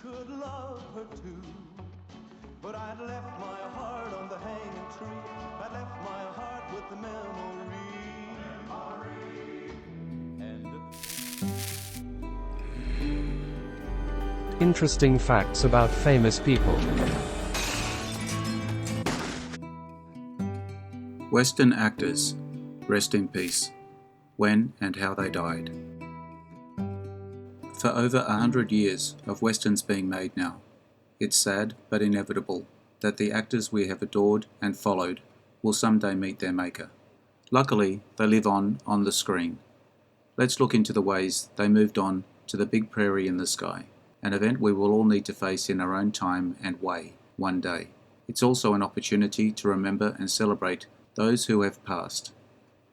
could love her too. But I'd left my heart on the hanging tree. I'd left my heart with the memory. Interesting facts about famous people. Western actors, rest in peace, when and how they died. For over 100 years of Westerns being made now, it's sad but inevitable that the actors we have adored and followed will someday meet their maker. Luckily, they live on the screen. Let's look into the ways they moved on to the big prairie in the sky, an event we will all need to face in our own time and way, one day. It's also an opportunity to remember and celebrate those who have passed.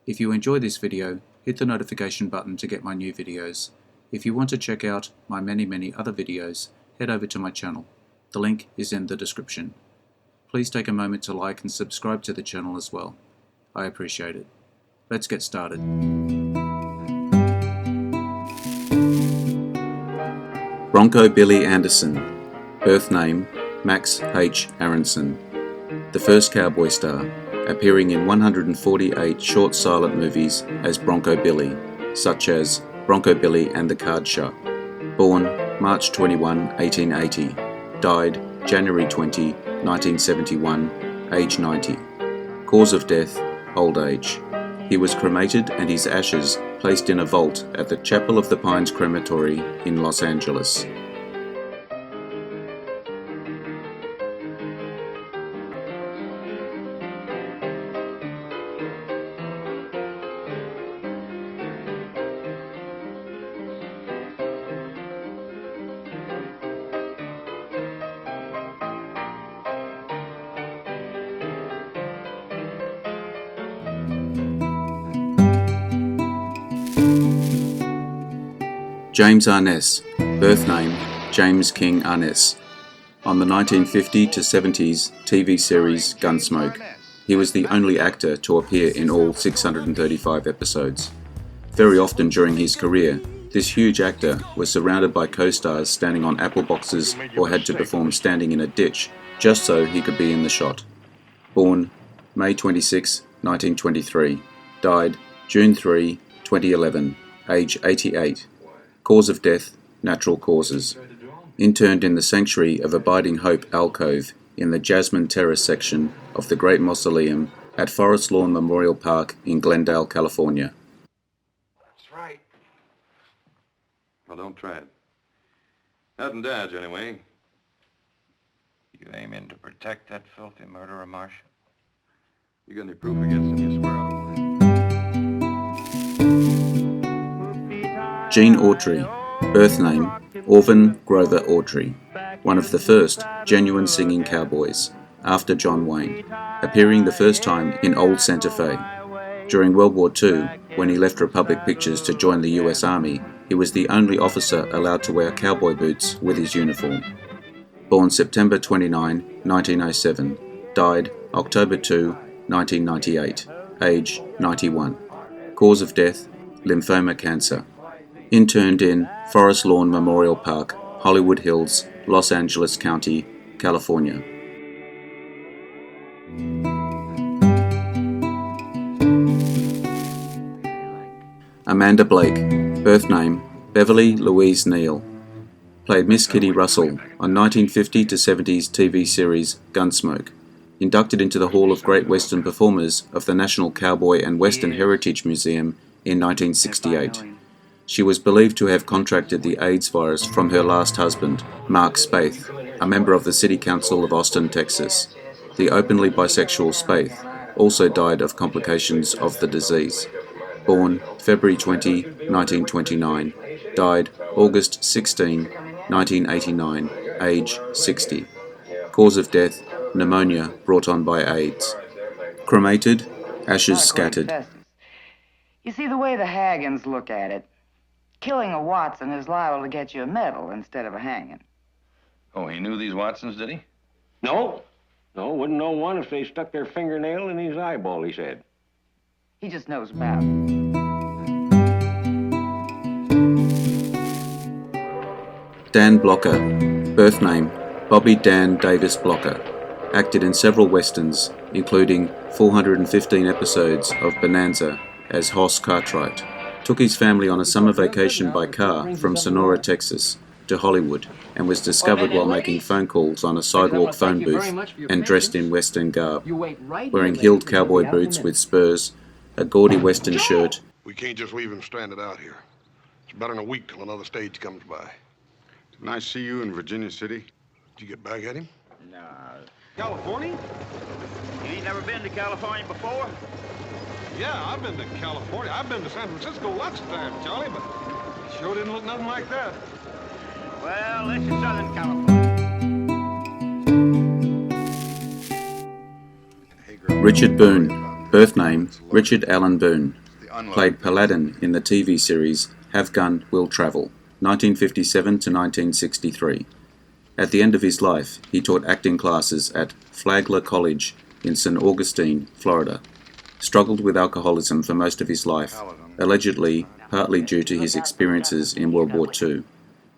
If you enjoy this video, hit the notification button to get my new videos. If you want to check out my many other videos, head over to my channel. The link is in the description. Please take a moment to like and subscribe to the channel as well. I appreciate it. Let's get started. Bronco Billy Anderson, birth name Max H. Aronson, the first cowboy star, appearing in 148 short silent movies as Bronco Billy, such as Bronco Billy and the Card Sharp. Born March 21, 1880. Died January 20, 1971, age 90. Cause of death, old age. He was cremated and his ashes placed in a vault at the Chapel of the Pines Crematory in Los Angeles. James Arness, birth name James King Arness. On the 1950 to 70s TV series Gunsmoke, he was the only actor to appear in all 635 episodes. Very often during his career, this huge actor was surrounded by co-stars standing on apple boxes or had to perform standing in a ditch just so he could be in the shot. Born May 26, 1923. Died June 3, 2011, age 88. Cause of death, natural causes. Interned in the Sanctuary of Abiding Hope alcove in the Jasmine Terrace section of the Great Mausoleum at Forest Lawn Memorial Park in Glendale, California. That's right. Well, don't try it. Nothing does, anyway. You aim in to protect that filthy murderer, Marshal? You got any proof against him, you swear on it. Jean Audrey, birth name Orvin Grover Audrey, one of the first genuine singing cowboys, after John Wayne, appearing the first time in Old Santa Fe. During World War II, when he left Republic Pictures to join the US Army, he was the only officer allowed to wear cowboy boots with his uniform. Born September 29, 1907, died October 2, 1998, age 91. Cause of death, lymphoma cancer. Interned in Forest Lawn Memorial Park, Hollywood Hills, Los Angeles County, California. Amanda Blake, birth name Beverly Louise Neal. Played Miss Kitty Russell on 1950 to 70s TV series Gunsmoke. Inducted into the Hall of Great Western Performers of the National Cowboy and Western Heritage Museum in 1968. She was believed to have contracted the AIDS virus from her last husband, Mark Spaeth, a member of the City Council of Austin, Texas. The openly bisexual Spaeth also died of complications of the disease. Born February 20, 1929. Died August 16, 1989, age 60. Cause of death, pneumonia brought on by AIDS. Cremated, ashes scattered. You see, the way the Haggans look at it, killing a Watson is liable to get you a medal instead of a hanging. Oh, he knew these Watsons, did he? No. No, wouldn't know one if they stuck their fingernail in his eyeball, he said. He just knows about it. Dan Blocker, Birth name, Bobby Dan Davis Blocker. Acted in several westerns, including 415 episodes of Bonanza as Hoss Cartwright. Took his family on a summer vacation by car from Sonora, Texas, to Hollywood, and was discovered while making phone calls on a sidewalk phone booth and dressed in Western garb, wearing heeled cowboy boots with spurs, a gaudy Western shirt. We can't just leave him stranded out here. It's better than a week till another stage comes by. Didn't I see you in Virginia City? Did you get back at him? No. California? You ain't never been to California before? Yeah, I've been to California. I've been to San Francisco lots of times, Charlie, but it sure didn't look nothing like that. Well, this is Southern California. Richard Boone, birth name Richard Allen Boone, played Paladin in the TV series Have Gun, Will Travel, 1957 to 1963. At the end of his life, he taught acting classes at Flagler College in St. Augustine, Florida. Struggled with alcoholism for most of his life, allegedly partly due to his experiences in World War II.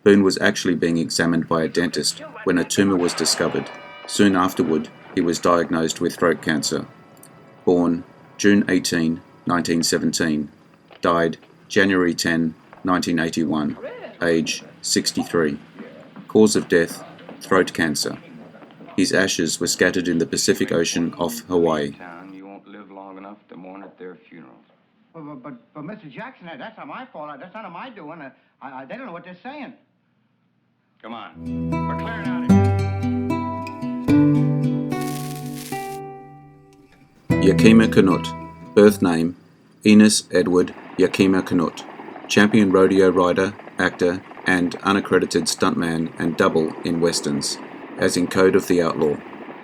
Boone was actually being examined by a dentist when a tumour was discovered. Soon afterward, he was diagnosed with throat cancer. Born June 18, 1917. Died January 10, 1981. Age 63. Cause of death, throat cancer. His ashes were scattered in the Pacific Ocean off Hawaii. You won't live long enough to mourn at their funerals. But Mr. Jackson, that's not my fault. That's none of my doing. They don't know what they're saying. Come on. We're clearing out of here. Yakima Canutt, birth name Enos Edward Yakima Canutt, champion rodeo rider, actor, and unaccredited stuntman and double in westerns, as in Code of the Outlaw.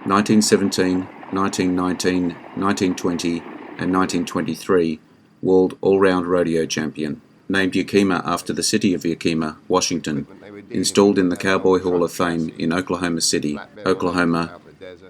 1917, 1919, 1920, and 1923 World All-Round Rodeo Champion. Named Yakima after the city of Yakima, Washington. Installed in the Cowboy Hall of Fame in Oklahoma City, Oklahoma.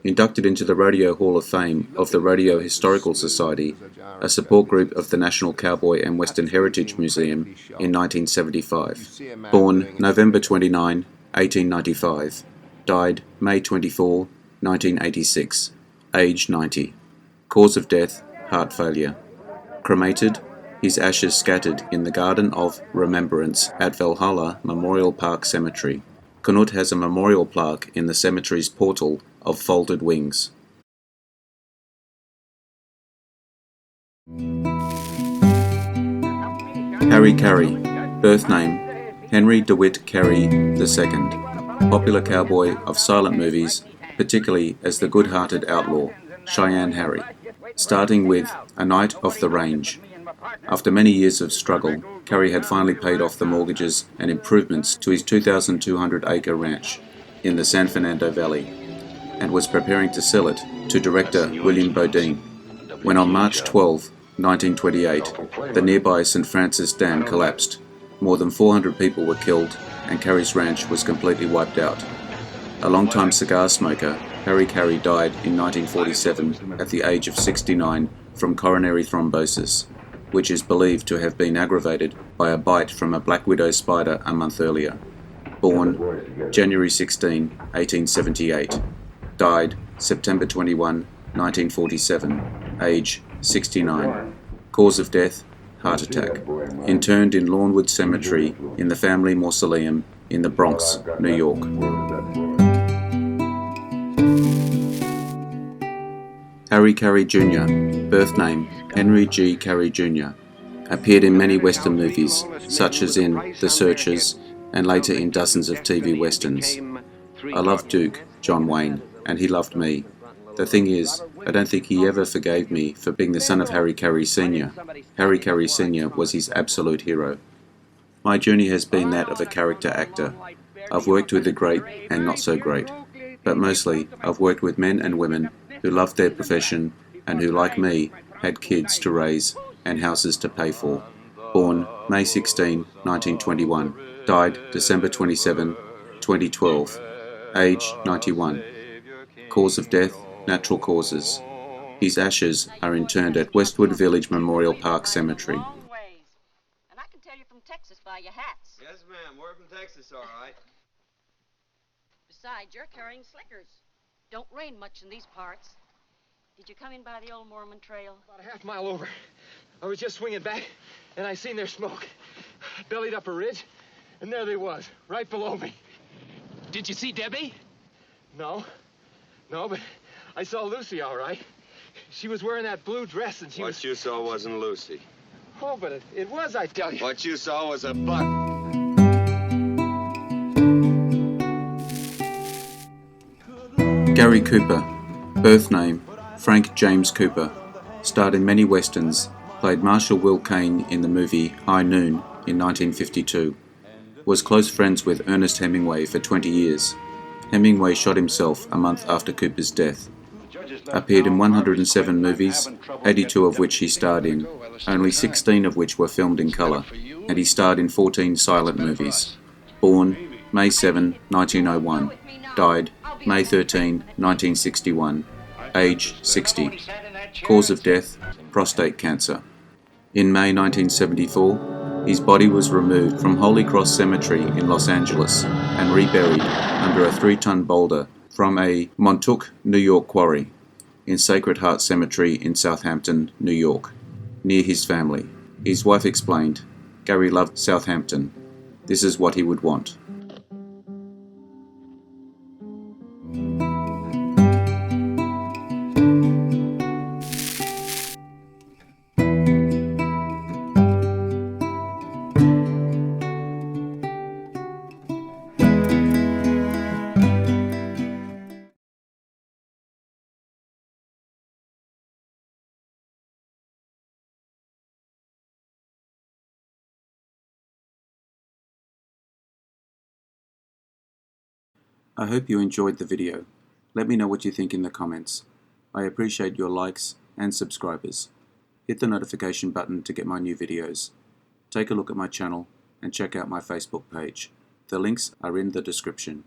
Inducted into the Rodeo Hall of Fame of the Rodeo Historical Society, a support group of the National Cowboy and Western Heritage Museum, in 1975. Born November 29, 1895. Died May 24, 1986. Age 90. Cause of death, heart failure. Cremated, his ashes scattered in the Garden of Remembrance at Valhalla Memorial Park Cemetery. Canutt has a memorial plaque in the cemetery's portal of folded wings. Harry Carey, birth name Henry DeWitt Carey II, popular cowboy of silent movies, particularly as the good-hearted outlaw, Cheyenne Harry, starting with A Night Off the Range. After many years of struggle, Carey had finally paid off the mortgages and improvements to his 2,200-acre ranch in the San Fernando Valley, and was preparing to sell it to director William Bodine, when on March 12, 1928, the nearby St. Francis Dam collapsed. More than 400 people were killed, and Carey's ranch was completely wiped out. A longtime cigar smoker, Harry Carey died in 1947 at the age of 69 from coronary thrombosis, which is believed to have been aggravated by a bite from a black widow spider a month earlier. Born January 16, 1878. Died September 21, 1947. Age 69. Cause of death, heart attack. Interred in Lawnwood Cemetery in the family mausoleum in the Bronx, New York. Harry Carey Jr., birth name Henry G. Carey Jr., appeared in many Western movies, such as in The Searchers, and later in dozens of TV Westerns. I loved Duke, John Wayne, and he loved me. The thing is, I don't think he ever forgave me for being the son of Harry Carey Sr. Harry Carey Sr. was his absolute hero. My journey has been that of a character actor. I've worked with the great and not so great, but mostly I've worked with men and women who loved their profession and who, like me, had kids to raise and houses to pay for. Born May 16, 1921. Died December 27, 2012. Age 91. Cause of death, natural causes. His ashes are interred at Westwood Village Memorial Park Cemetery. And I can tell you from Texas by your hats. Yes, ma'am. We're from Texas, all right. Besides, you're carrying slickers. Don't rain much in these parts. Did you come in by the old Mormon trail? About a half mile over. I was just swinging back, and I seen their smoke. I bellied up a ridge, and there they was, right below me. Did you see Debbie? No, but I saw Lucy all right. She was wearing that blue dress, and What you saw wasn't Lucy. Oh, but it was, I tell you. What you saw was a buck. Gary Cooper, birth name Frank James Cooper, starred in many westerns, played Marshal Will Kane in the movie High Noon in 1952, was close friends with Ernest Hemingway for 20 years. Hemingway shot himself a month after Cooper's death. Appeared in 107 movies, 82 of which he starred in, only 16 of which were filmed in colour, and he starred in 14 silent movies. Born May 7, 1901, died May 13, 1961, age 60. Cause of death, prostate cancer. In May 1974, his body was removed from Holy Cross Cemetery in Los Angeles and reburied under a 3-ton boulder from a Montauk, New York quarry in Sacred Heart Cemetery in Southampton, New York, near his family. His wife explained, Gary loved Southampton. This is what he would want. I hope you enjoyed the video. Let me know what you think in the comments. I appreciate your likes and subscribers. Hit the notification button to get my new videos. Take a look at my channel and check out my Facebook page. The links are in the description.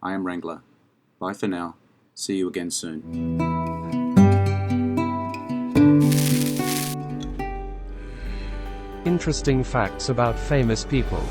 I am Wrangler. Bye for now. See you again soon. Interesting facts about famous people.